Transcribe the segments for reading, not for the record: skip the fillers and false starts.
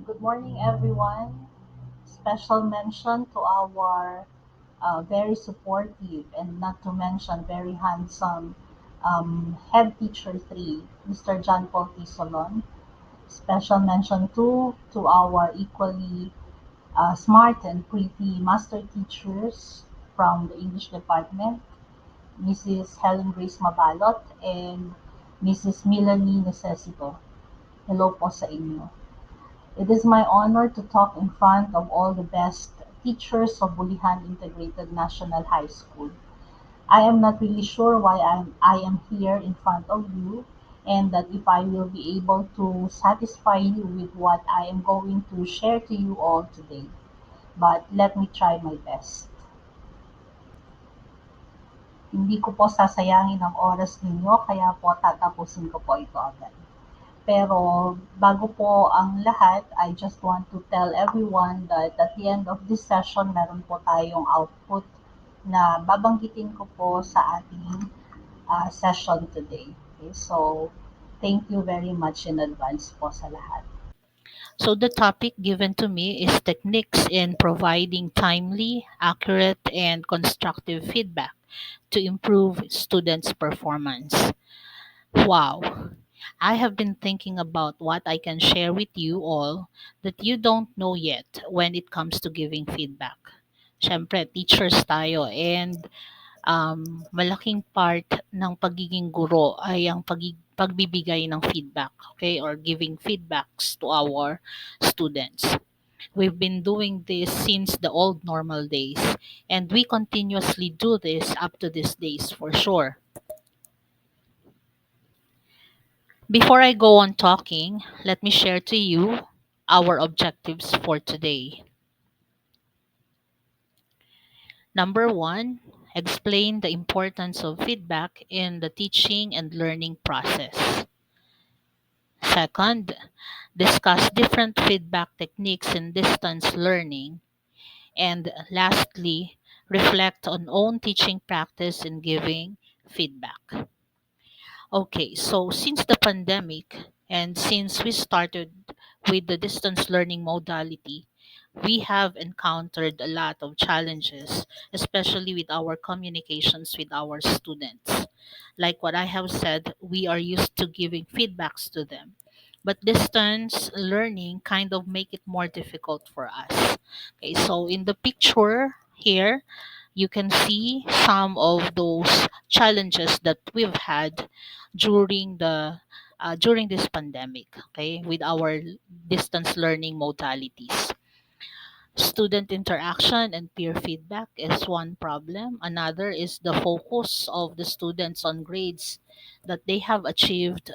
Good morning, everyone. Special mention to our very supportive and not to mention very handsome head teacher 3, Mr. John Paul T. Solon. Special mention too to our equally smart and pretty master teachers from the English department, Mrs. Helen Grace Mabalot and Mrs. Melanie Necesito. Hello po sa inyo. It is my honor to talk in front of all the best teachers of Bulihan Integrated National High School. I am not really sure why I am here in front of you and that if I will be able to satisfy you with what I am going to share to you all today. But let me try my best. Hindi ko po sasayangin ang oras ninyo kaya po tatapusin ko po ito agad. Pero bago po ang lahat, I just want to tell everyone that at the end of this session, meron po tayong output na babanggitin ko po sa ating session today. Okay, so thank you very much in advance po sa lahat. So the topic given to me is techniques in providing timely, accurate, and constructive feedback to improve students' performance. Wow. I have been thinking about what I can share with you all that you don't know yet when it comes to giving feedback. Siyempre, teachers tayo and malaking part ng pagiging guro ay ang pagbibigay ng feedback, okay, or giving feedbacks to our students. We've been doing this since the old normal days, and we continuously do this up to these days for sure. Before I go on talking, let me share to you our objectives for today. Number one, explain the importance of feedback in the teaching and learning process. Second, discuss different feedback techniques in distance learning. And lastly, reflect on own teaching practice in giving feedback. Okay, so since the pandemic and since we started with the distance learning modality, we have encountered a lot of challenges, especially with our communications with our students. Like what I have said, we are used to giving feedbacks to them. But distance learning kind of make it more difficult for us. Okay, so in the picture here, you can see some of those challenges that we've had during the during this pandemic, okay, with our distance learning modalities. Student interaction and peer feedback is one problem. Another is the focus of the students on grades that they have achieved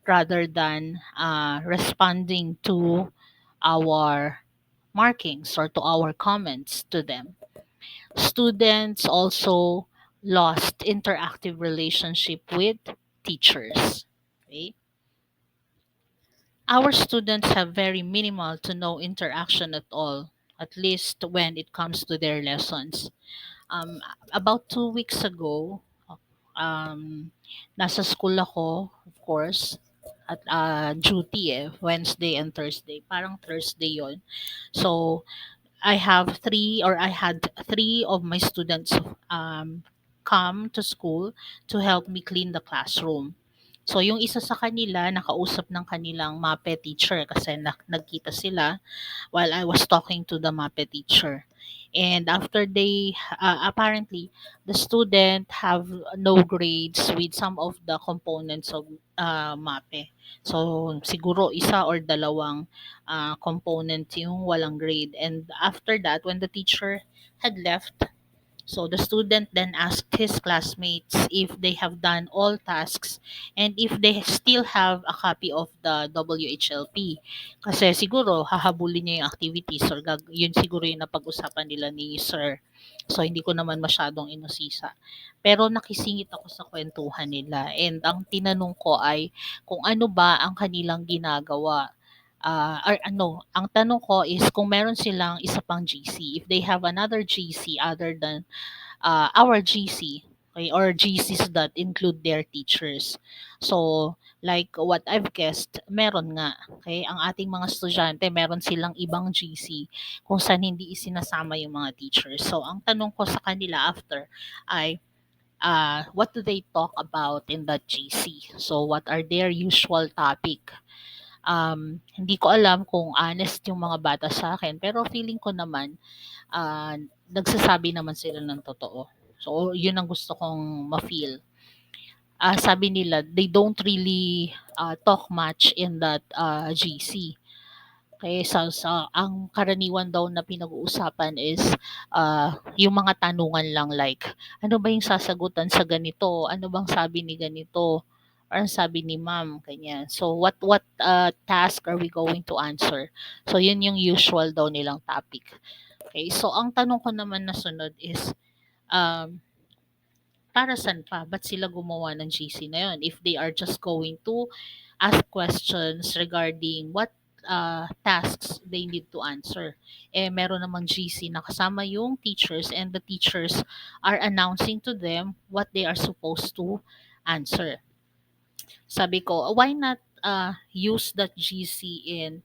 rather than responding to our markings or to our comments to them. Students also lost interactive relationship with teachers. Okay? Our students have very minimal to no interaction at all, at least when it comes to their lessons. Um, about 2 weeks ago, um, nasa school ako, of course, at duty Wednesday and Thursday. Parang Thursday yon. So, I had three of my students come to school to help me clean the classroom. So, yung isa sa kanila, nakausap ng kanilang MAPE teacher kasi nagkita sila while I was talking to the MAPE teacher. And after apparently, the student have no grades with some of the components of MAPE. So, siguro isa or dalawang component yung walang grade. And after that, when the teacher had left, so the student then asked his classmates if they have done all tasks and if they still have a copy of the WHLP. Kasi siguro hahabulin niya yung activities or yun siguro yung napag-usapan nila ni sir. So hindi ko naman masyadong inusisa. Pero nakisingit ako sa kwentuhan nila and ang tinanong ko ay kung ano ba ang kanilang ginagawa. Or ano, ang tanong ko is kung meron silang isa pang GC, if they have another GC other than our GC, okay, or GCs that include their teachers. So, Like what I've guessed, meron nga. Okay? Ang ating mga estudyante, meron silang ibang GC kung saan hindi isinasama yung mga teachers. So, ang tanong ko sa kanila after ay, what do they talk about in that GC? So, what are their usual topic? Hindi ko alam kung honest yung mga bata sa akin, pero feeling ko naman, nagsasabi naman sila ng totoo. So, yun ang gusto kong ma-feel. Sabi nila, they don't really talk much in that GC. Kaya ang karaniwan daw na pinag-uusapan is yung mga tanungan lang like, ano ba yung sasagutan sa ganito? Ano bang sabi ni ganito? Or ang sabi ni ma'am, ganyan. So, what task are we going to answer? So, yun yung usual daw nilang topic. Okay, so ang tanong ko naman na sunod is, um, para saan pa? Ba't sila gumawa ng GC na yun? If they are just going to ask questions regarding what tasks they need to answer. Eh, meron namang GC na kasama yung teachers and the teachers are announcing to them what they are supposed to answer. Sabi ko, why not use that GC in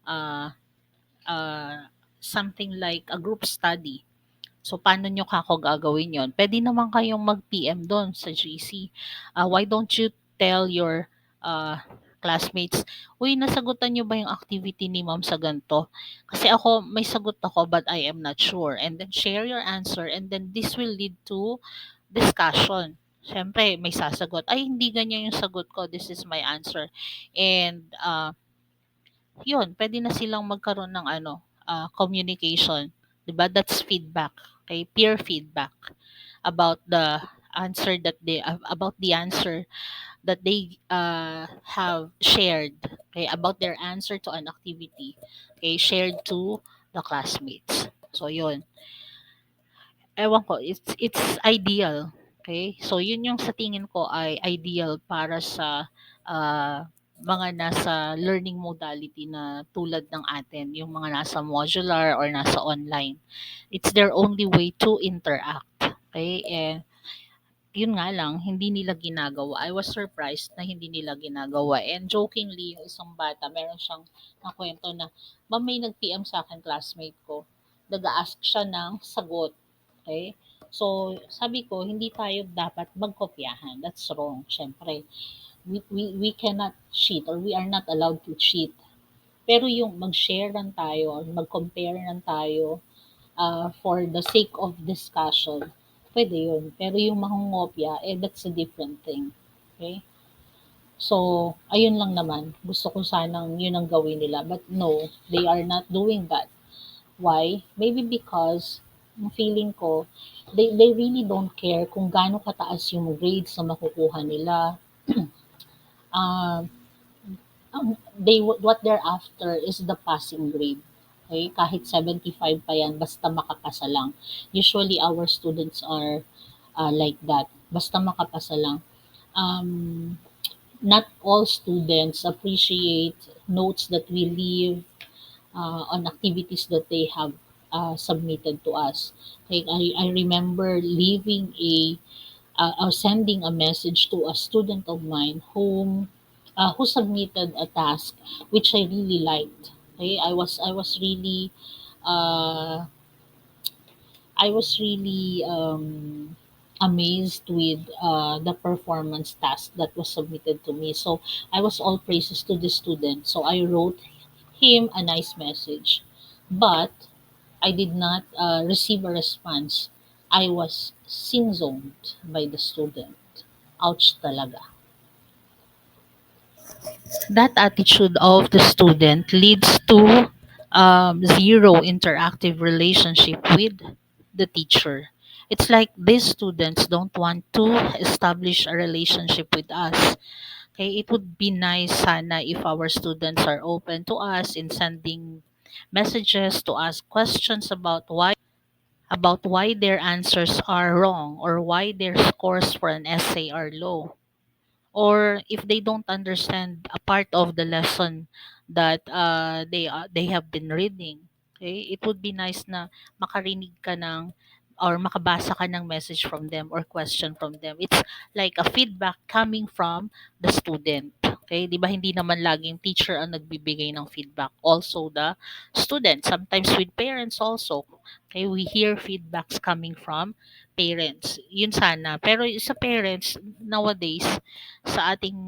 uh, something like a group study? So, paano nyo kako gagawin yon? Pwede naman kayong mag-PM doon sa GC. Why don't you tell your classmates, uy, nasagutan nyo ba yung activity ni ma'am sa ganito? Kasi ako, may sagot ako but I am not sure. And then share your answer and then this will lead to discussion. Siyempre, may sasagot, ay, hindi ganyan yung sagot ko. This is my answer. And yun, pwede na silang magkaroon ng communication. 'Di ba? That's feedback. Okay, peer feedback about the about the answer that they have shared. Okay, about their answer to an activity. Okay, shared to the classmates. So yun, ewan ko, it's ideal. Okay? So, yun yung sa tingin ko ay ideal para sa mga nasa learning modality na tulad ng atin, yung mga nasa modular or nasa online. It's their only way to interact. Okay? And yun nga lang, hindi nila ginagawa. I was surprised na hindi nila ginagawa. And jokingly, yung isang bata, meron siyang nakwento na, ma'am, may nag-PM sa akin, classmate ko. Nag-ask siya ng sagot. Okay? So, sabi ko, hindi tayo dapat magkopyahan. That's wrong, syempre. We cannot cheat or we are not allowed to cheat. Pero yung mag-share lang tayo or mag-compare lang tayo for the sake of discussion, pwede yun. Pero yung mangungopya, that's a different thing. Okay? So, ayun lang naman. Gusto ko sanang yun ang gawin nila. But no, they are not doing that. Why? Maybe because, ang feeling ko, they really don't care kung gaano kataas yung grades na makukuha nila. uh, what they're after is the passing grade. Okay? Kahit 75 pa yan, basta makapasa lang. Usually, our students are like that. Basta makapasa lang. Um, Not all students appreciate notes that we leave on activities that they have submitted to us. Like I remember leaving or sending a message to a student of mine who submitted a task which I really liked. Okay, uh, I was really amazed with the performance task that was submitted to me. So I was all praises to the student. So I wrote him a nice message, but I did not receive a response. I was sin-zoned by the student. Ouch talaga. That attitude of the student leads to zero interactive relationship with the teacher. It's like these students don't want to establish a relationship with us. Okay, it would be nice sana if our students are open to us in sending messages to ask questions about why their answers are wrong or why their scores for an essay are low, or if they don't understand a part of the lesson that they have been reading. Okay, it would be nice na makarinig ka ng or makabasa ka ng message from them or question from them. It's like a feedback coming from the student. Okay, 'di ba hindi naman laging teacher ang nagbibigay ng feedback. Also the students, sometimes with parents also. Okay, we hear feedbacks coming from parents. Yun sana. Pero sa parents nowadays sa ating,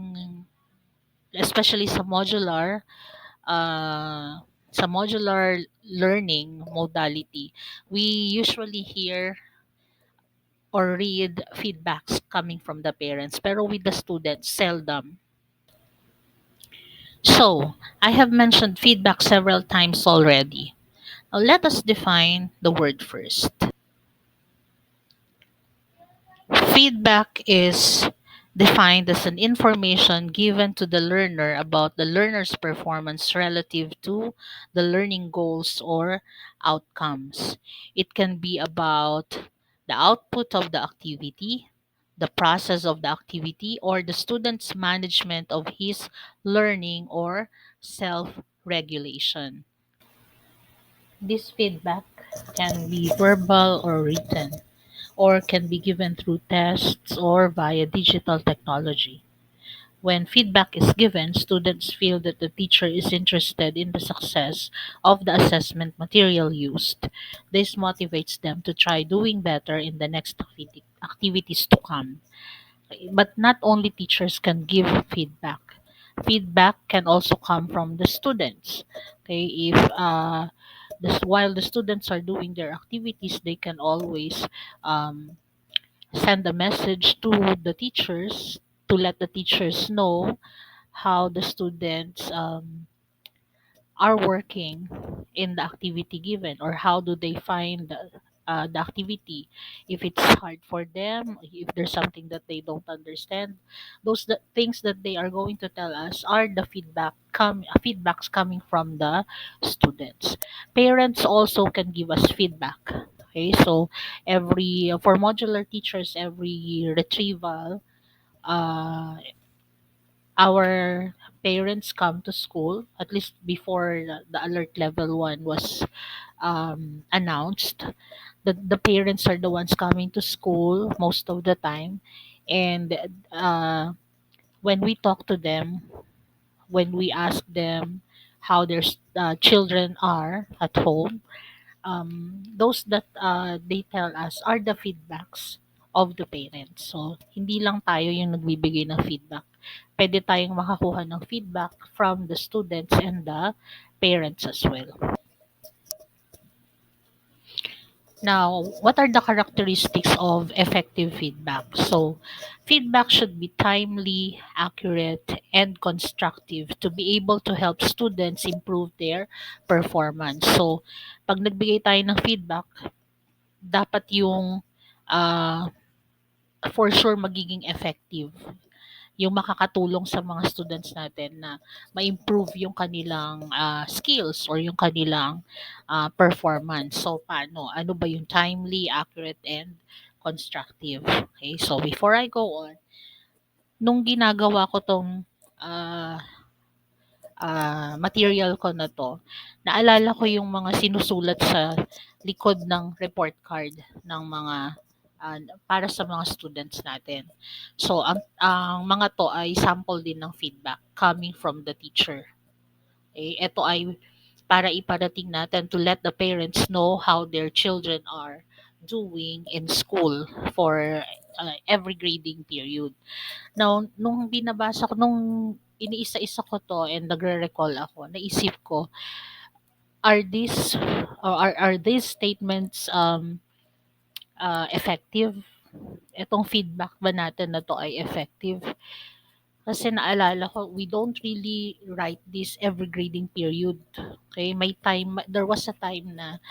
especially uh sa modular learning modality, we usually hear or read feedbacks coming from the parents, pero with the students seldom. So, I have mentioned feedback several times already. Now, let us define the word first. Feedback is defined as an information given to the learner about the learner's performance relative to the learning goals or outcomes. It can be about the output of the activity, the process of the activity, or the student's management of his learning or self regulation. This feedback can be verbal or written, or can be given through tests or via digital technology. When feedback is given, students feel that the teacher is interested in the success of the assessment material used. This motivates them to try doing better in the next activities to come. But not only teachers can give feedback. Feedback can also come from the students. Okay, if while the students are doing their activities, they can always um, send a message to the teachers to let the teachers know how the students are working in the activity given, or how do they find the activity, if it's hard for them, if there's something that they don't understand. Those the things that they are going to tell us are the feedbacks coming from the students. Parents also can give us feedback. Okay, so every for modular teachers, every retrieval, uh, our parents come to school, at least before the alert level 1 was announced. The parents are the ones coming to school most of the time. And uh, when we talk to them, when we ask them how their children are at home, those that they tell us are the feedbacks of the parents. So, hindi lang tayo yung nagbibigay ng feedback. Pwede tayong makakuha ng feedback from the students and the parents as well. Now, what are the characteristics of effective feedback? So, feedback should be timely, accurate, and constructive to be able to help students improve their performance. So, pag nagbigay tayo ng feedback, dapat yung ah, for sure magiging effective. Yung makakatulong sa mga students natin na ma-improve yung kanilang skills or yung kanilang performance. So, paano? Ano ba yung timely, accurate, and constructive? Okay, so before I go on, nung ginagawa ko tong ah, material ko na 'to, naalala ko yung mga sinusulat sa likod ng report card ng mga para sa mga students natin. So, ang mga 'to ay sample din ng feedback coming from the teacher. Eh, ito ay para iparating natin to let the parents know how their children are doing in school for every grading period. Now, nung binabasa ko, nung iniisa-isa ko 'to and nagre-recall ako, naisip ko, are these are these statements effective? Itong feedback ba natin na 'to ay effective? Kasi naalala ko, we don't really write this every grading period. Okay, may time, there was a time na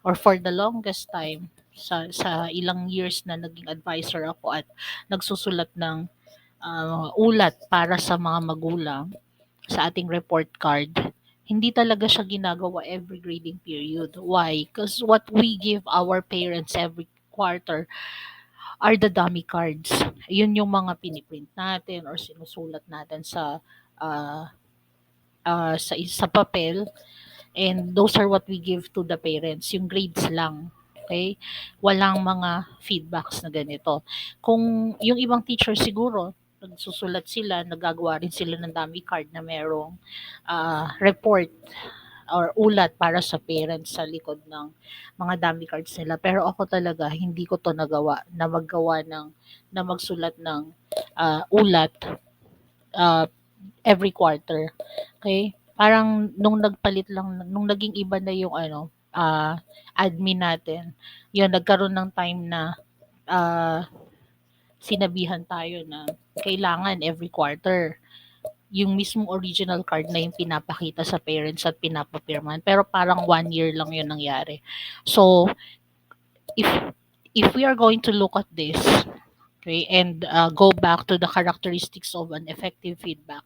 or for the longest time sa ilang years na naging advisor ako at nagsusulat ng ulat para sa mga magulang sa ating report card, hindi talaga siya ginagawa every grading period. Why? Because what we give our parents every quarter are the dummy cards. Yun yung mga piniprint natin or sinusulat natin uh, sa papel, and those are what we give to the parents, yung grades lang. Okay? Walang mga feedbacks na ganito. Kung yung ibang teacher siguro, nagsusulat sila, nagagawa rin sila ng dummy card na merong report or ulat para sa parents sa likod ng mga dummy cards nila. Pero ako talaga hindi ko 'to nagawa na maggawa na magsulat ng ulat ah, every quarter. Okay? Parang nung naging iba na yung admin natin, yun nagkaroon ng time na ah, sinabihan tayo na kailangan every quarter yung mismong original card na yung pinapakita sa parents at pinapapirman. Pero parang 1 year lang yun nangyari. So, if if we are going to look at this, okay, and go back to the characteristics of an effective feedback,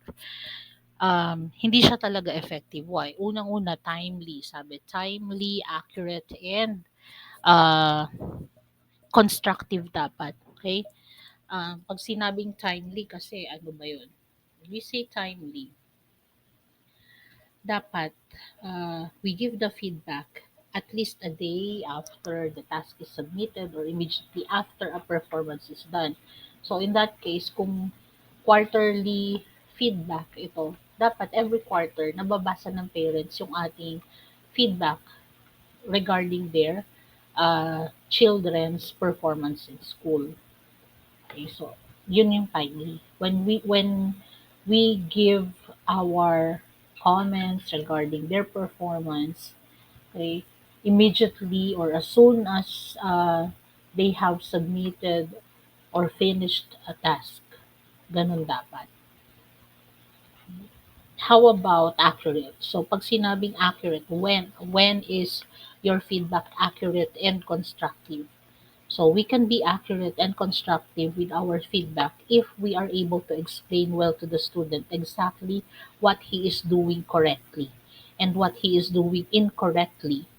hindi siya talaga effective. Why? Unang-una, timely. Sabi, timely, accurate, and uh, constructive dapat. Okay? Pag sinabing timely kasi, ano ba yun? When we say timely, dapat we give the feedback at least a day after the task is submitted or immediately after a performance is done. So in that case, kung quarterly feedback ito, dapat every quarter nababasa ng parents yung ating feedback regarding their children's performance in school. Okay, so yun yung timely. When we give our comments regarding their performance, okay, immediately or as soon as they have submitted or finished a task, ganun dapat. How about accurate? So pag sinabing accurate, when is your feedback accurate and constructive? So we can be accurate and constructive with our feedback if we are able to explain well to the student exactly what he is doing correctly and what he is doing incorrectly,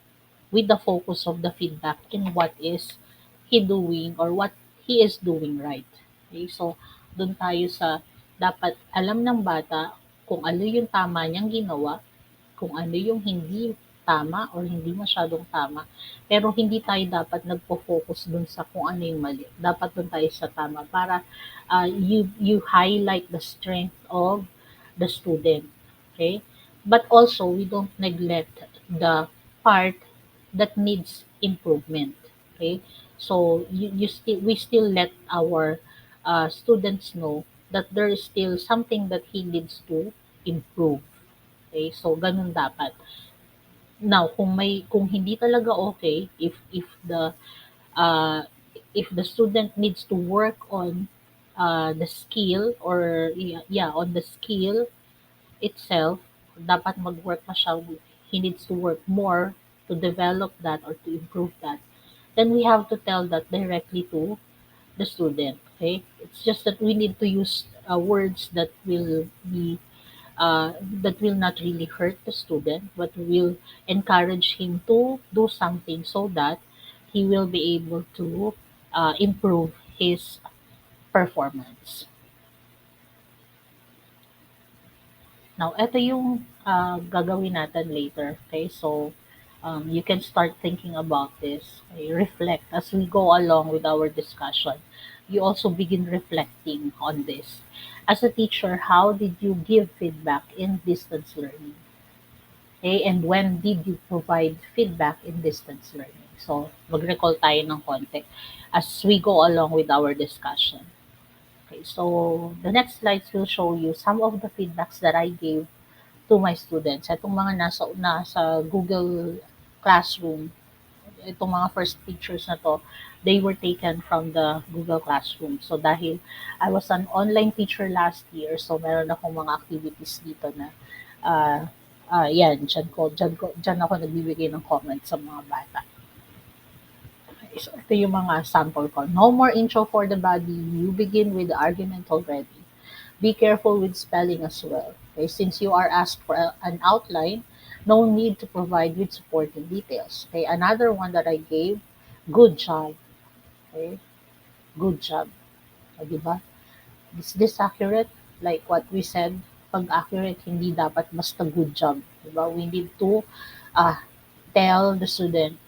with the focus of the feedback in what is he doing or what he is doing right. Okay? So, doon tayo sa dapat alam ng bata kung ano yung tama niyang ginawa, kung ano yung hindi tama or hindi masyadong tama. Pero hindi tayo dapat nagpo-focus dun sa kung ano yung mali. Dapat dun tayo sa tama para you highlight the strength of the student. Okay? But also, we don't neglect the part that needs improvement. Okay? So, we still let our students know that there is still something that he needs to improve. Okay? So, ganun dapat. Now, kung hindi talaga okay, uh, if the student needs to work on the skill or yeah, on the skill itself, dapat mag-work pa siya. He needs to work more to develop that or to improve that. Then we have to tell that directly to the student. Okay, it's just that we need to use words that will not really hurt the student, but will encourage him to do something so that he will be able to improve his performance. Now, ito yung gagawin natin later. Okay, so you can start thinking about this. Okay? Reflect as we go along with our discussion. You also begin reflecting on this. As a teacher, how did you give feedback in distance learning? Okay, and when did you provide feedback in distance learning? So, mag-recall tayo ng konti as we go along with our discussion. Okay, so the next slides will show you some of the feedbacks that I gave to my students. Itong mga nasa Google Classroom, itong mga first pictures na to, they were taken from the Google Classroom. So dahil I was an online teacher last year, so meron akong mga activities dito na uh, yan, dyan ako nagbibigay ng comments sa mga bata. Okay, so ito yung mga sample ko. No more intro for the body. You begin with the argument already. Be careful with spelling as well. Okay, since you are asked for an outline, no need to provide with supporting details. Okay, another one that I gave, good job. Okay, good job. O, diba? Is this accurate? Like what we said, pag accurate, hindi dapat basta good job. Diba? We need to uh, tell the student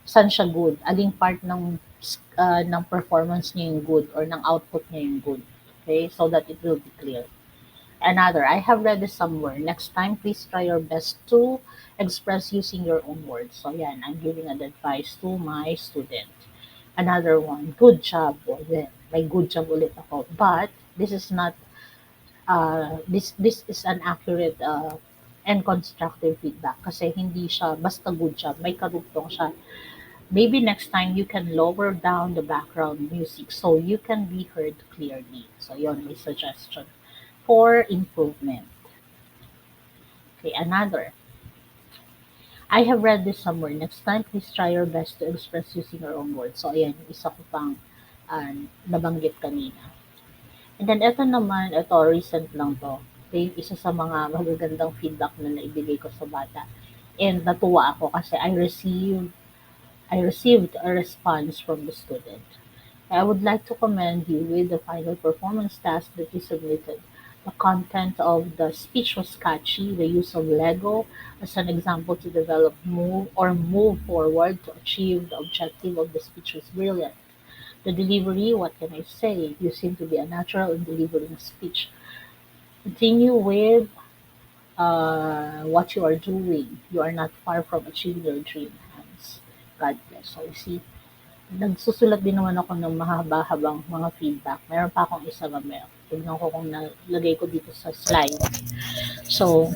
saan siya good, aling part ng performance niya yung good or ng output niya yung good. Okay, so that it will be clear. Another, I have read this somewhere. Next time, please try your best to express using your own words. So, yan, I'm giving an advice to my student. Another one, good job. Ulit. May good job ulit ako. But, this is not, this is an accurate and constructive feedback kasi hindi siya basta good job. May karugtong siya. Maybe next time you can lower down the background music so you can be heard clearly. So, yon may suggestion for improvement. Okay, another. I have read this somewhere. Next time, please try your best to express using your own words. So, ayan, yung isa ko pang uh, nabanggit kanina. And then, ito naman, ito, recent lang to. Okay, isa sa mga magagandang feedback na naibigay ko sa bata. And natuwa ako kasi I received a response from the student. I would like to commend you with the final performance task that you submitted. The content of the speech was catchy. The use of Lego as an example to develop move forward to achieve the objective of the speech was brilliant. The delivery, what can I say? You seem to be a natural in delivering a speech. Continue with what you are doing. You are not far from achieving your dream. Hands. God bless. So, you see, nagsusulat din naman ako ng mahaba-habang mga feedback. Meron pa akong isa mamaya. Tignan ko kung nalagay ko dito sa slide. So,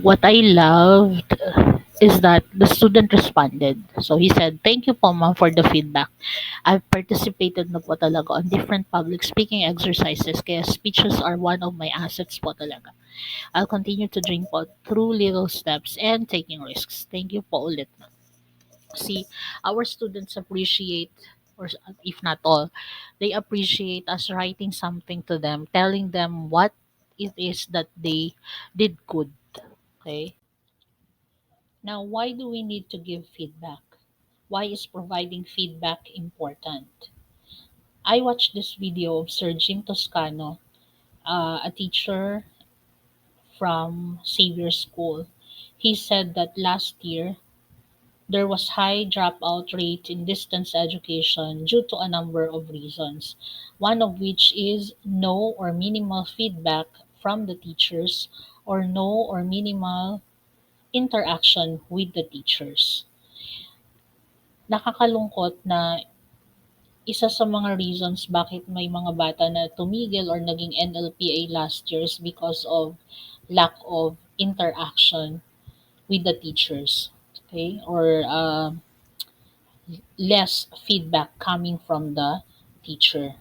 what I loved is that the student responded. So, he said, "Thank you po ma'am for the feedback. I've participated na po talaga on different public speaking exercises kaya speeches are one of my assets po talaga. I'll continue to dream po through little steps and taking risks. Thank you po ulit." See, our students appreciate, or if not all, they appreciate us writing something to them, telling them what it is that they did good. Okay. Now, why do we need to give feedback? Why is providing feedback important? I watched this video of Sir Jim Toscano, a teacher from Xavier School. He said that last year there was high dropout rate in distance education due to a number of reasons, one of which is no or minimal feedback from the teachers or no or minimal interaction with the teachers. Nakakalungkot na isa sa mga reasons bakit may mga bata na tumigil or naging NLPA last year is because of lack of interaction with the teachers. Okay? Or less feedback coming from the teacher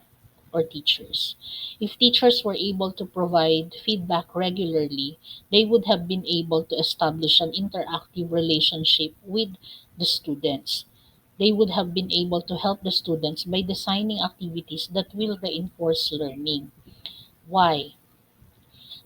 or teachers. If teachers were able to provide feedback regularly, they would have been able to establish an interactive relationship with the students. They would have been able to help the students by designing activities that will reinforce learning. Why?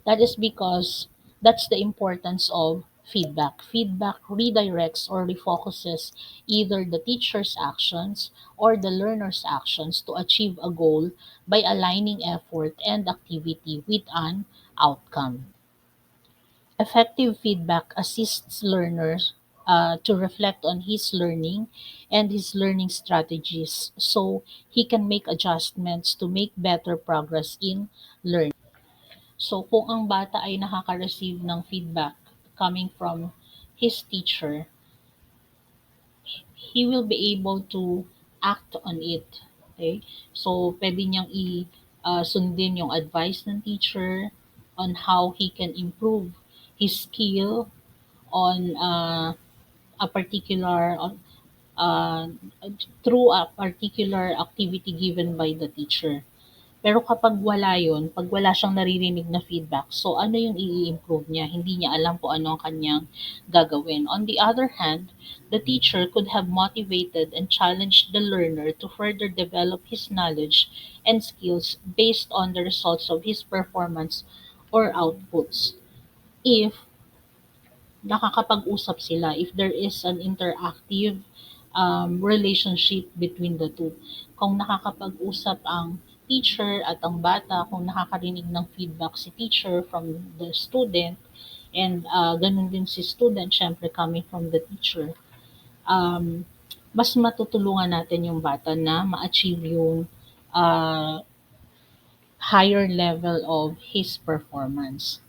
That is because that's the importance of feedback. Feedback redirects or refocuses either the teacher's actions or the learner's actions to achieve a goal by aligning effort and activity with an outcome. Effective feedback assists learners to reflect on his learning and his learning strategies so he can make adjustments to make better progress in learning. So, kung ang bata ay nakaka-receive ng feedback coming from his teacher, he will be able to act on it. Okay? So, pwede niyang sundin yung advice ng teacher on how he can improve his skill on a particular uh, through a particular activity given by the teacher. Pero kapag wala yun, 'pag wala siyang naririnig na feedback, so ano yung i-improve niya? Hindi niya alam kung ano ang kanyang gagawin. On the other hand, the teacher could have motivated and challenged the learner to further develop his knowledge and skills based on the results of his performance or outputs. If nakakapag-usap sila, if there is an interactive relationship between the two. Kung nakakapag-usap ang teacher at ang bata, kung nakakarinig ng feedback si teacher from the student, and ganun din si student, syempre coming from the teacher, um, mas matutulungan natin yung bata na ma-achieve yung uh, higher level of his performance.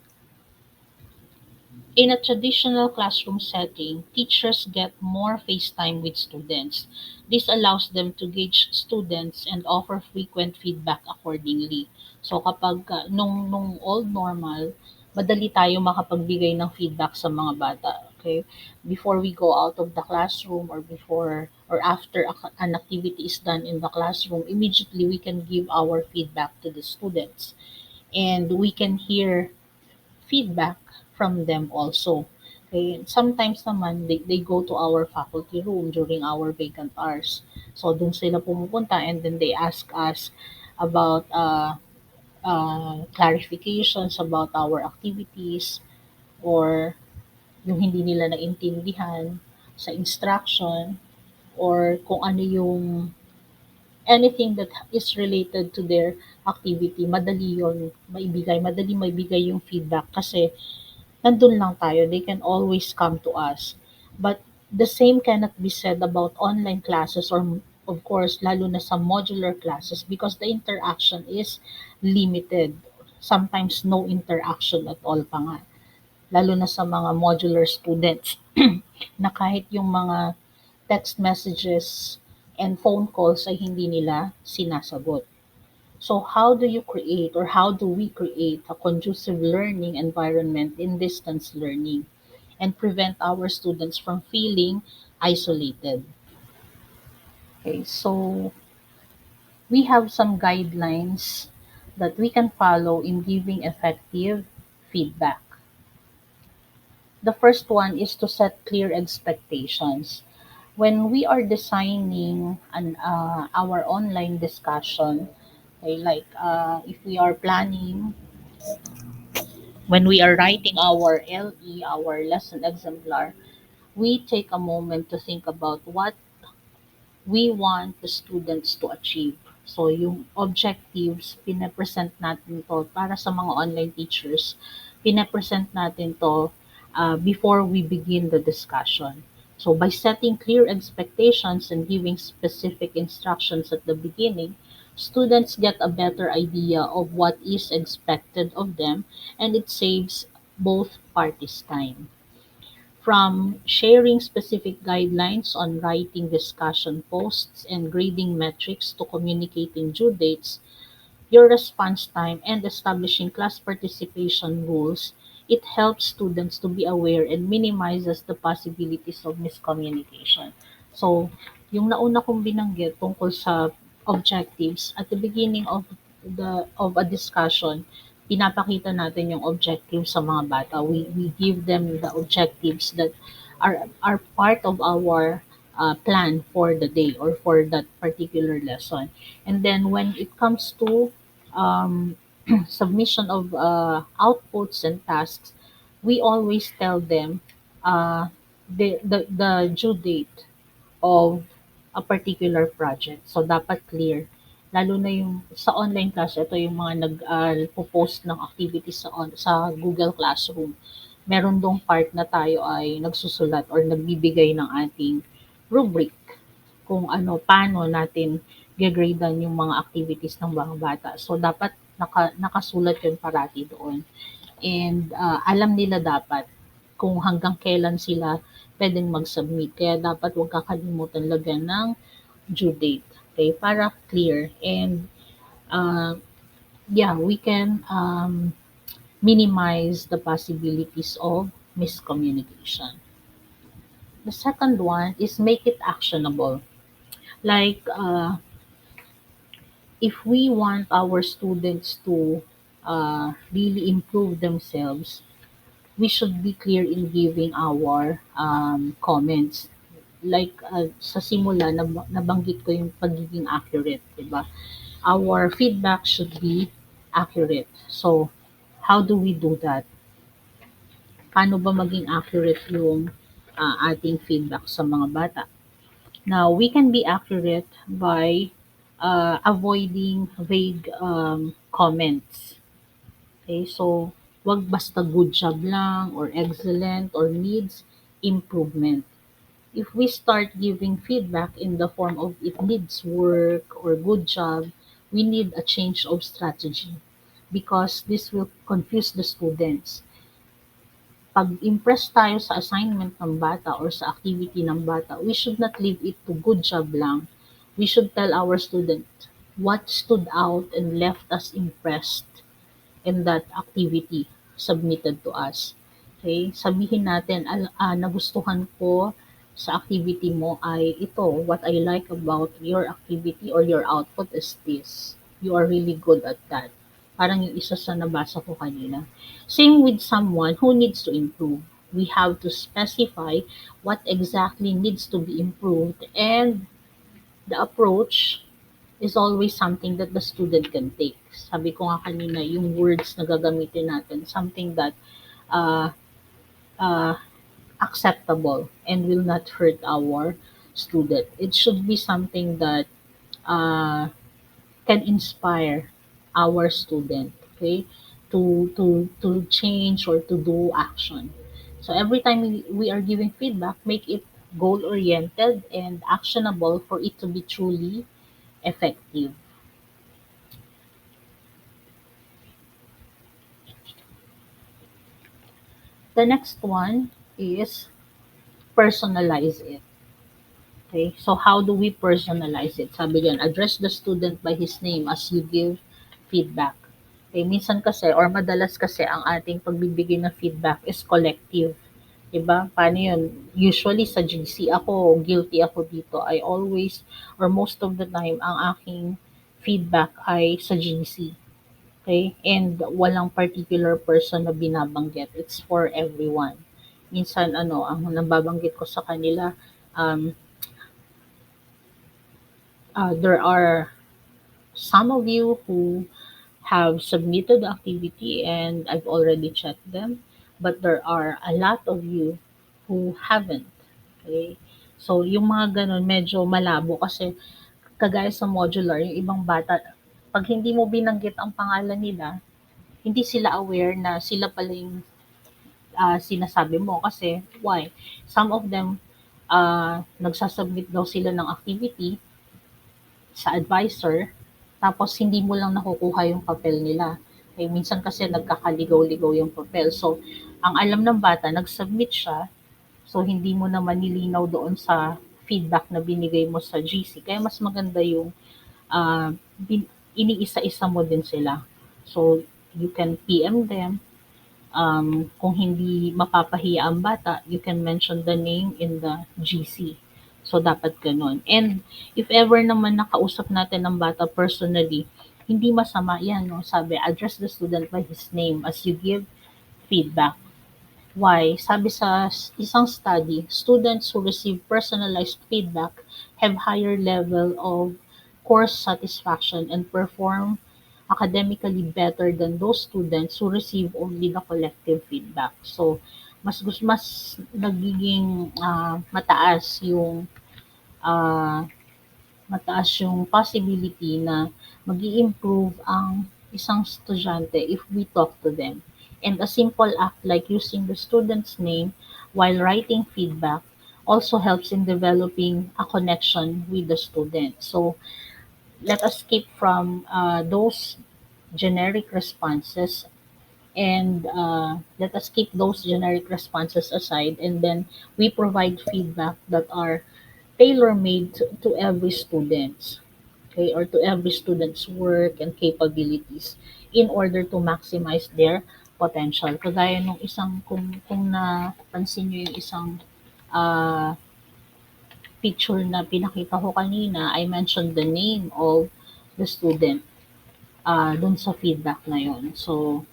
In a traditional classroom setting, teachers get more face time with students. This allows them to gauge students and offer frequent feedback accordingly. So kapag nung old normal, madali tayo makapagbigay ng feedback sa mga bata. Okay? Before we go out of the classroom or before or after an activity is done in the classroom, immediately we can give our feedback to the students. And we can hear feedback from them also. Okay, sometimes naman they go to our faculty room during our vacant hours. So dun sila pumupunta and then they ask us about clarifications about our activities or yung hindi nila naintindihan sa instruction or kung ano yung anything that is related to their activity, madali yon maibigay, madali maibigay yung feedback kasi nandun lang tayo, they can always come to us. But the same cannot be said about online classes or of course, lalo na sa modular classes because the interaction is limited. Sometimes no interaction at all pa nga. Lalo na sa mga modular students na kahit yung mga text messages and phone calls ay hindi nila sinasagot. So how do you create or how do we create a conducive learning environment in distance learning and prevent our students from feeling isolated? Okay, so we have some guidelines that we can follow in giving effective feedback. The first one is to set clear expectations. When we are designing our online discussion, okay, like if we are planning when we are writing our LE, our lesson exemplar, we take a moment to think about what we want the students to achieve. So, yung objectives, pinapresent natin to para sa mga online teachers, pinapresent natin to before we begin the discussion. So, by setting clear expectations and giving specific instructions at the beginning, students get a better idea of what is expected of them and it saves both parties time. From sharing specific guidelines on writing discussion posts and grading metrics to communicating due dates, your response time, and establishing class participation rules, it helps students to be aware and minimizes the possibilities of miscommunication. So, yung nauna kong binanggit tungkol sa objectives, at the beginning of a discussion, pinapakita natin yung objectives sa mga bata. We give them the objectives that are part of our plan for the day or for that particular lesson. And then when it comes to um, submission of outputs and tasks, we always tell them the due date of a particular project. So, dapat clear. Lalo na yung sa online class, ito yung mga nag-post ng activities sa Google Classroom. Meron dong part na tayo ay nagsusulat or nagbibigay ng ating rubric kung ano, paano natin gagradean yung mga activities ng mga bata. So, dapat nakasulat yun parati doon. And alam nila dapat kung hanggang kailan sila pwedeng mag-submit. Kaya dapat huwag kakalimutan lagyan ng due date. Okay, para clear. And yeah, we can minimize the possibilities of miscommunication. The second one is make it actionable. Like if we want our students to really improve themselves, we should be clear in giving our comments. Like sa simula, nabanggit ko yung pagiging accurate, di ba? Our feedback should be accurate. So, how do we do that? Paano ba maging accurate yung ating feedback sa mga bata? Now, we can be accurate by avoiding vague comments. Okay, so wag basta good job lang or excellent or needs improvement. If we start giving feedback in the form of it needs work or good job, We need a change of strategy because this will confuse the students. Pag-impress tayo sa assignment ng bata or sa activity ng bata, we should not leave it to good job lang. We should tell our student what stood out and left us impressed in that activity submitted to us. Okay? Sabihin natin, nagustuhan ko sa activity mo ay ito, what I like about your activity or your output is this. You are really good at that. Parang yung isa sa nabasa ko kanina. Same with someone who needs to improve. We have to specify what exactly needs to be improved, and the approach is always something that the student can take. Sabi ko nga kanina, yung words na gagamitin natin, something that uh, uh, acceptable and will not hurt our student. It should be something that uh, can inspire our student, okay, to change or to do action. So every time we are giving feedback, make it goal oriented and actionable for it to be truly effective. The next one is personalize it. Okay, so how do we personalize it? Sabi diyan, address the student by his name as you give feedback. Okay, minsan kasi or madalas kasi ang ating pagbibigay ng feedback is collective. 'Di ba? Paano 'yun? Usually sa GC ako, guilty ako dito. I always or most of the time ang aking feedback ay sa GC. Okay? And walang particular person na binabanggit. It's for everyone. Minsan ano, ang nababanggit ko sa kanila, um, there are some of you who have submitted the activity and I've already checked them, but there are a lot of you who haven't. Okay? So, yung mga ganun, medyo malabo kasi kagaya sa modular, yung ibang bata, pag hindi mo binanggit ang pangalan nila, hindi sila aware na sila pala yung sinasabi mo. Kasi, why? Some of them, nagsasubmit daw sila ng activity sa advisor, tapos hindi mo lang nakukuha yung papel nila. Eh, minsan kasi nagkakaligaw-ligaw yung papel. So, ang alam ng bata, nag-submit siya, so hindi mo naman nilinaw doon sa feedback na binigay mo sa GC. Kaya mas maganda yung ah, iniisa-isa mo din sila. So, you can PM them. Kung hindi mapapahiya ang bata, you can mention the name in the GC. So, dapat ganun. And if ever naman nakausap natin ng bata personally, hindi masama yan, no? Sabi, address the student by his name as you give feedback. Why? Sabi sa isang study, students who receive personalized feedback have higher level of course satisfaction and perform academically better than those students who receive only the collective feedback. So, mas nagiging ah, mataas yung possibility na mag-i-improve ang isang estudyante if we talk to them. And a simple act like using the student's name while writing feedback also helps in developing a connection with the student. So let us keep from those generic responses and let us keep those generic responses aside, and then we provide feedback that are tailor-made to every student, okay, or to every student's work and capabilities in order to maximize their potential. Kagaya nung isang, kung napansin nyo yung isang uh, picture na pinakita ko kanina, I mentioned the name of the student dun sa feedback na yon. So,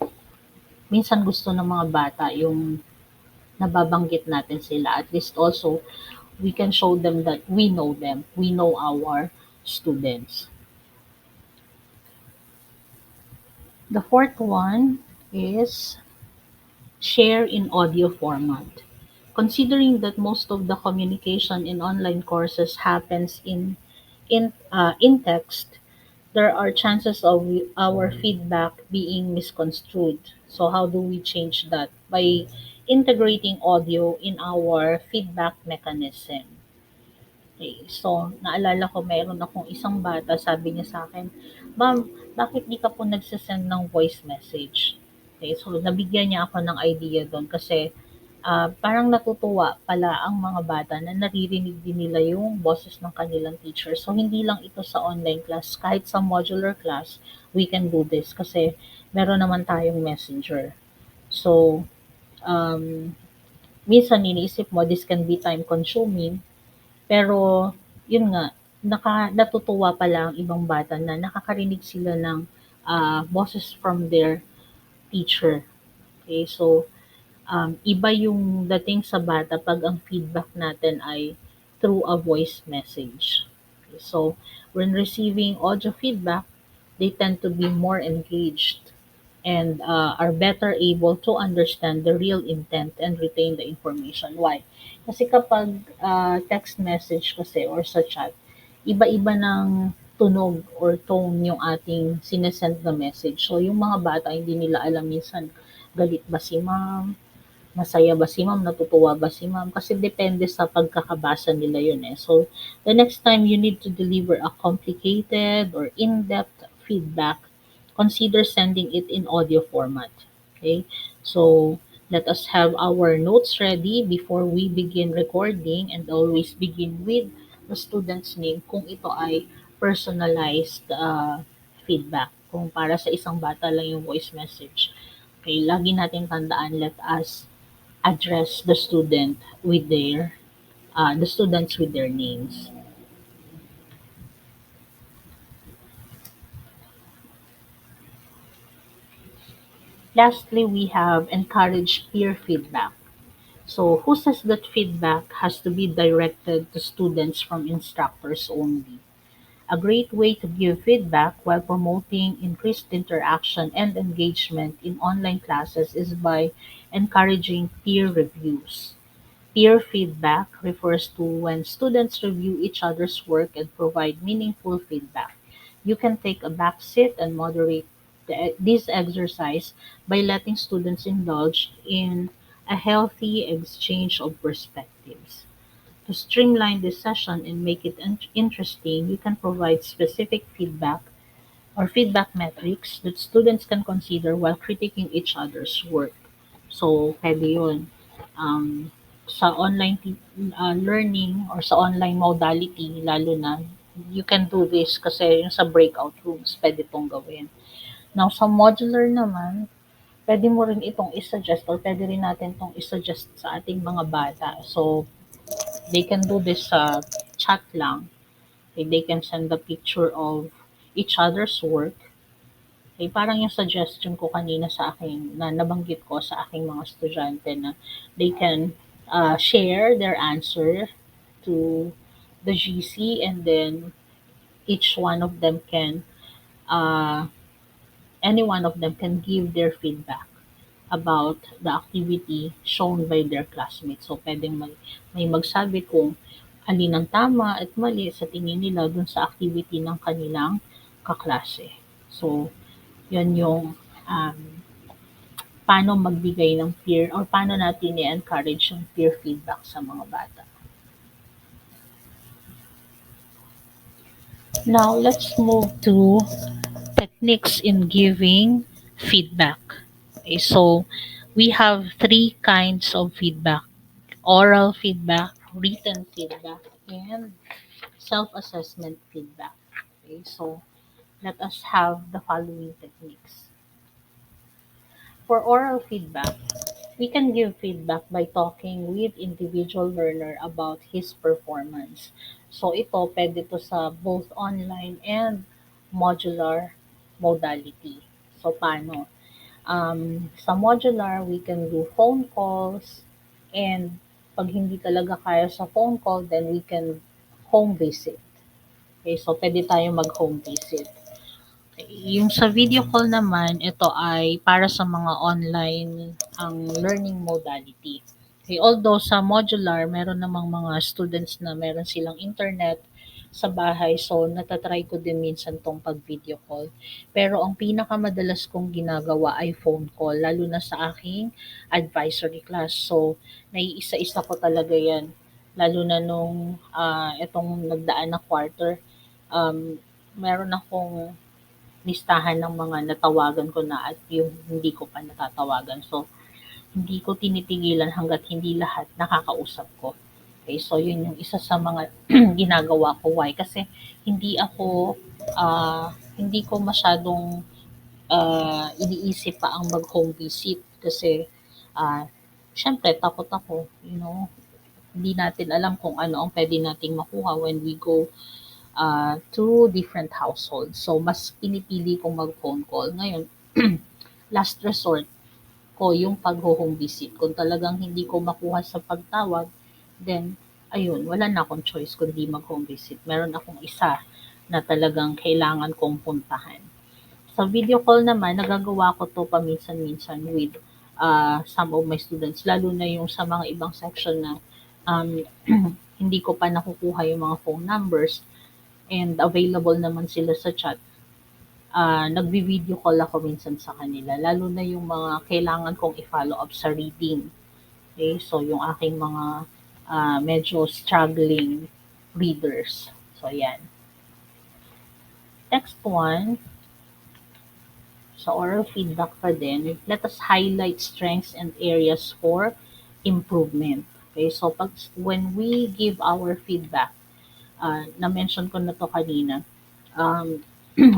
minsan gusto ng mga bata yung nababanggit natin sila. At least also, we can show them that we know them. We know our students. The fourth one is share in audio format. Considering that most of the communication in online courses happens in text, there are chances of our feedback being misconstrued. So how do we change that? By integrating audio in our feedback mechanism. Okay, so naalala ko meron akong isang bata, sabi niya sa akin, "Ma'am, bakit di ka po nagse-send ng voice message?" Okay, so nabigyan niya ako ng idea dun kasi, parang natutuwa pala ang mga bata na naririnig din nila yung boses ng kanilang teacher. So hindi lang ito sa online class, kahit sa modular class, we can do this kasi meron naman tayong messenger. So, um, minsan iniisip mo this can be time consuming, pero yun nga, natutuwa pala ang ibang bata na nakakarinig sila ng boses from their teacher. Okay, so iba yung dating sa bata pag ang feedback natin ay through a voice message. Okay, so when receiving audio feedback, they tend to be more engaged and are better able to understand the real intent and retain the information. Why? Kasi kapag text message kasi or sa chat, iba-iba ng tunog or tone yung ating sinesend na message. So yung mga bata hindi nila alam minsan galit ba si ma'am, masaya ba si ma'am, natutuwa ba si ma'am, kasi depende sa pagkakabasa nila yun eh. So, the next time you need to deliver a complicated or in-depth feedback, consider sending it in audio format. Okay? So, let us have our notes ready before we begin recording and always begin with the student's name kung ito ay personalized feedback. Kung para sa isang bata lang yung voice message. Okay, lagi natin tandaan, let us address the students with their names. Lastly, we have encourage peer feedback. So who says that feedback has to be directed to students from instructors only? A great way to give feedback while promoting increased interaction and engagement in online classes is by encouraging peer reviews. Peer feedback refers to when students review each other's work and provide meaningful feedback. You can take a back seat and moderate this exercise by letting students indulge in a healthy exchange of perspectives. To streamline this session and make it interesting, you can provide specific feedback or feedback metrics that students can consider while critiquing each other's work. So, pwede yun. Um, sa online learning or sa online modality, lalo na, you can do this kasi yung sa breakout rooms, pwede pong gawin. Now, sa modular naman, pwede mo rin itong isuggest or pwede rin natin itong isuggest sa ating mga bata. So, they can do this sa chat lang. They can send a picture of each other's work. Eh, parang yung suggestion ko kanina sa akin na nabanggit ko sa aking mga estudyante na they can share their answer to the GC, and then each one of them can uh, any one of them can give their feedback about the activity shown by their classmates. So, pwedeng may magsabi kung alin ang tama at mali sa tingin nila dun sa activity ng kanilang kaklase. So, yun yung um, paano magbigay ng peer or paano natin i-encourage yung peer feedback sa mga bata. Now, let's move to techniques in giving feedback. Okay, so we have three kinds of feedback: oral feedback, written feedback, and self-assessment feedback. Okay, so let us have the following techniques. For oral feedback, we can give feedback by talking with individual learner about his performance. So ito, pwede to sa both online and modular modality. So paano? Sa modular, we can do phone calls, and pag hindi talaga kaya sa phone call, then we can home visit. Okay, so pwede tayo mag-home visit. Yung sa video call naman, ito ay para sa mga online ang learning modality. Okay, although sa modular, meron namang mga students na meron silang internet sa bahay, so natatry ko din minsan tong pag-video call. Pero ang pinakamadalas kong ginagawa ay phone call, lalo na sa aking advisory class. So, naiisa-isa ko talaga yan. Lalo na nung itong nagdaan na quarter, um, meron akong listahan ng mga natawagan ko na at yung hindi ko pa natatawagan. So, hindi ko tinitigilan hangga't hindi lahat nakakausap ko. Okay, so yun yung isa sa mga ginagawa ko. Why? Kasi hindi ako, hindi ko masyadong iniisip pa ang mag-home visit kasi ah, syempre takot ako, hindi natin alam kung ano ang pwede nating makuha when we go to different households. So, mas pinipili kong mag-phone call. Ngayon, last resort ko yung pag-home visit. Kung talagang hindi ko makuha sa pagtawag, then, ayun, wala na akong choice kundi mag-home visit. Meron akong isa na talagang kailangan kong puntahan. Sa video call naman, nagagawa ko to paminsan-minsan with some of my students, lalo na yung sa mga ibang section na um, hindi ko pa nakukuha yung mga phone numbers and available naman sila sa chat. Nagvi-video call ako minsan sa kanila, lalo na yung mga kailangan kong i-follow up sa reading. Okay, so yung aking mga medyo struggling readers. So, yan. Next one, sa oral feedback pa din, let us highlight strengths and areas for improvement. Okay, so when we give our feedback, na-mention ko na to kanina, um,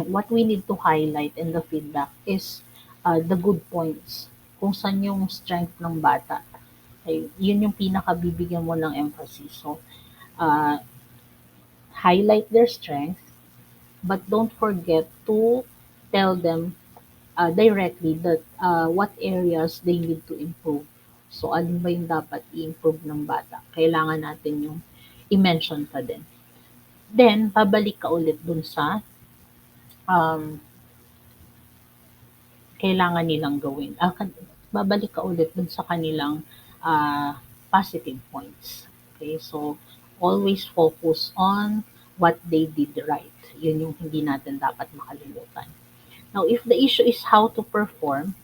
what we need to highlight in the feedback is the good points. Kung saan yung strength ng bata. Okay, yun yung pinakabibigyan mo ng emphasis. So, uh, highlight their strength, but don't forget to tell them directly that what areas they need to improve. So, alin ba yung dapat i-improve ng bata? Kailangan natin yung i-mention pa din. Then, babalik ka ulit dun sa um, kailangan nilang gawin. Babalik ka ulit dun sa kanilang positive points. Okay, so always focus on what they did right. Yun yung hindi natin dapat makalimutan. Now, if the issue is how to perform,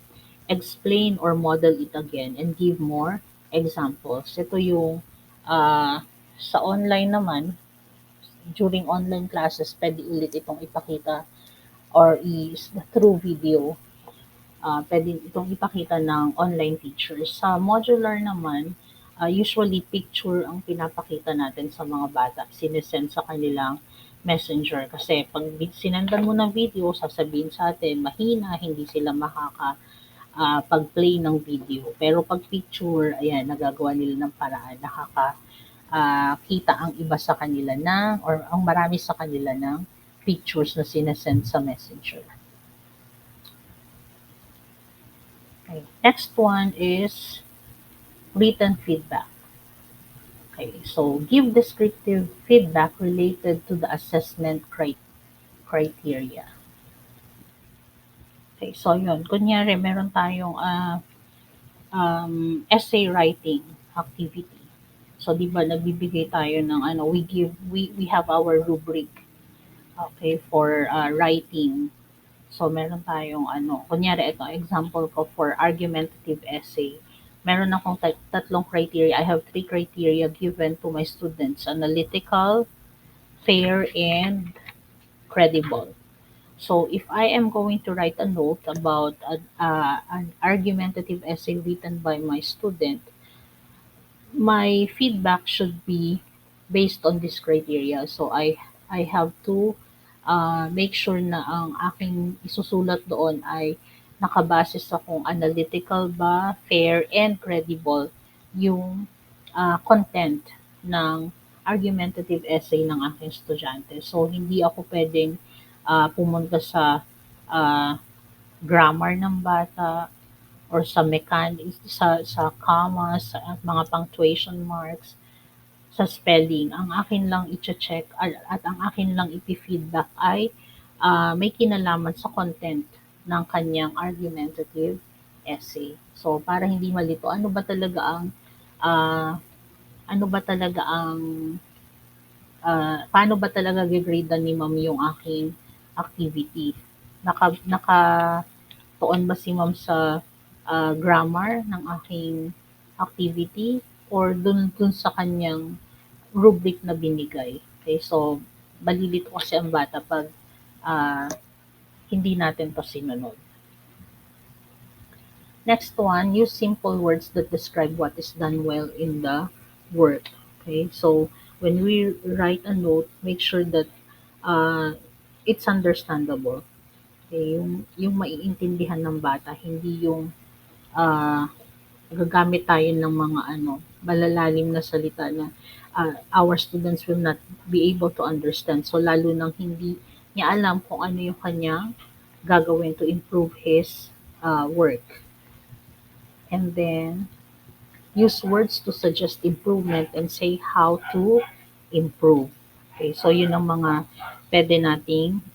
explain or model it again and give more examples. Ito yung sa online naman, during online classes, pwede ulit itong ipakita or through video. Pwede itong ipakita ng online teachers. Sa modular naman, usually picture ang pinapakita natin sa mga bata. Sinesend sa kanilang messenger. Kasi pag sinendan mo ng video, sasabihin sa atin, mahina, hindi sila pag-play ng video. Pero pag picture, ayan, nagagawa nila ng paraan, kita ang iba sa kanila or ang marami sa kanila ng pictures na sinesend sa messenger. Okay. Next one is written feedback. Okay, so give descriptive feedback related to the assessment criteria. Okay, so yun. Kunyari, meron tayong essay writing activity. So, di ba, nagbibigay tayo ng we have our rubric, okay, for writing. So, meron tayong kunyari ito, example ko for argumentative essay. Meron akong tatlong criteria. I have 3 criteria given to my students: analytical, fair, and credible. So, if I am going to write a note about an argumentative essay written by my student, my feedback should be based on this criteria. So, I have to make sure na ang aking isusulat doon ay nakabase sa kung analytical ba, fair, and credible yung content ng argumentative essay ng aking estudyante. So, hindi ako pwedeng pumunta sa ah, grammar ng bata or sa mechanics, sa commas, sa mga punctuation marks, sa spelling. Ang akin lang i-check at ang akin lang ipi-feedback ay may kinalaman sa content ng kanyang argumentative essay. So, para hindi malito, ah, ano ba talaga ang paano ba talaga gigradean ni ma'am yung aking activity? Nakatuon ba si ma'am sa grammar ng aking activity or dun sa kanyang rubric na binigay? Okay, so malilito kasi ang bata pag ah, hindi natin to sinunod. Next one, use simple words that describe what is done well in the work. Okay, so when we write a note, make sure that uh, it's understandable. Okay, yung maiintindihan ng bata, hindi yung gagamit tayo ng mga malalalim na salita na our students will not be able to understand. So lalo nang hindi niya alam kung ano yung kanyang gagawin to improve his work. And then use words to suggest improvement and say how to improve. Okay, so yun ang mga pwede nating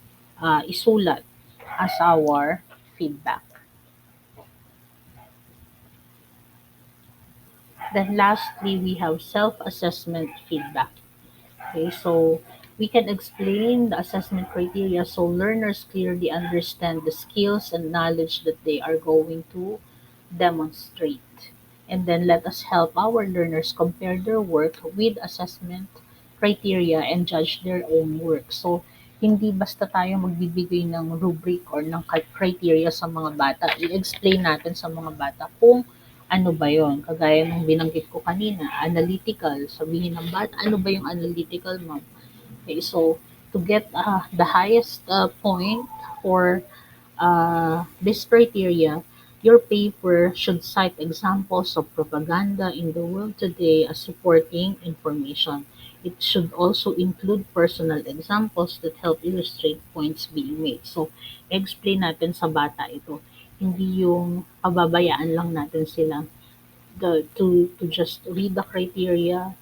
isulat as our feedback. Then lastly, we have self-assessment feedback. Okay, so we can explain the assessment criteria so learners clearly understand the skills and knowledge that they are going to demonstrate. And then let us help our learners compare their work with assessment criteria and judge their own work. So, hindi basta tayo magbibigay ng rubric or ng criteria sa mga bata. I-explain natin sa mga bata kung ano ba yon. Kagaya ng binanggit ko kanina, analytical. Sabihin ng bata, ano ba yung analytical, ma'am? Okay, so to get the highest point for this criteria, your paper should cite examples of propaganda in the world today as supporting information. It should also include personal examples that help illustrate points being made. So, explain natin sa bata ito. Hindi yung pababayaan lang natin sila to just read the criteria,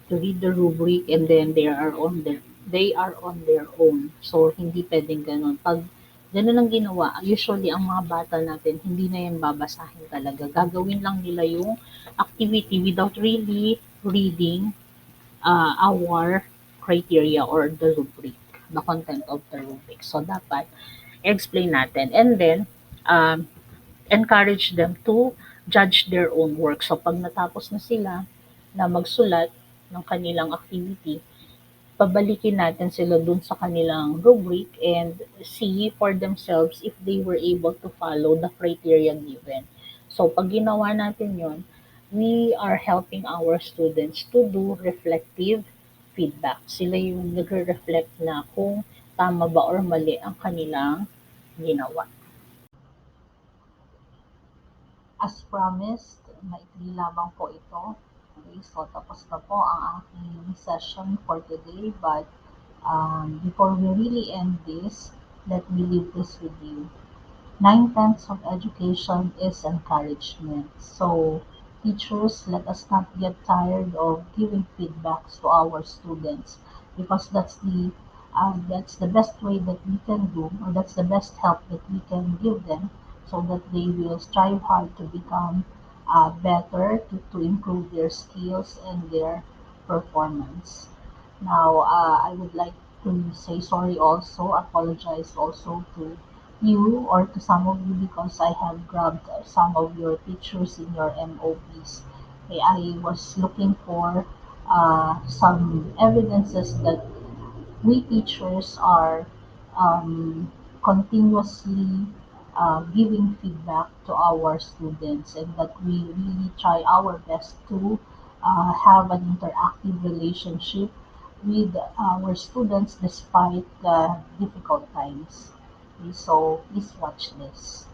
to read the rubric, and then they are on their own. So hindi pwedeng gano'n. Pag gano'n ang ginawa, usually ang mga bata natin hindi na yan babasahin talaga. Gagawin lang nila yung activity without really reading our criteria or the rubric, the content of the rubric. So dapat explain natin. And then encourage them to judge their own work. So pag natapos na sila na magsulat ng kanilang activity, pabalikin natin sila dun sa kanilang rubric and see for themselves if they were able to follow the criteria given. So pag ginawa natin yon, we are helping our students to do reflective feedback. Sila yung nagre-reflect na kung tama ba or mali ang kanilang ginawa. As promised, maikli lamang po ito. Okay, so tapos na po ang aking session for today. But before we really end this, let me leave this with you. 9/10 of education is encouragement. So, teachers, let us not get tired of giving feedbacks to our students because that's the best way that we can do, or that's the best help that we can give them, so that they will strive hard to become better, to improve their skills and their performance. Now, I would like to say sorry also, apologize also to you or to some of you because I have grabbed some of your pictures in your MOPs. Okay, I was looking for some evidences that we teachers are continuously giving feedback to our students and that we really try our best to have an interactive relationship with our students despite the difficult times. Okay, so please watch this.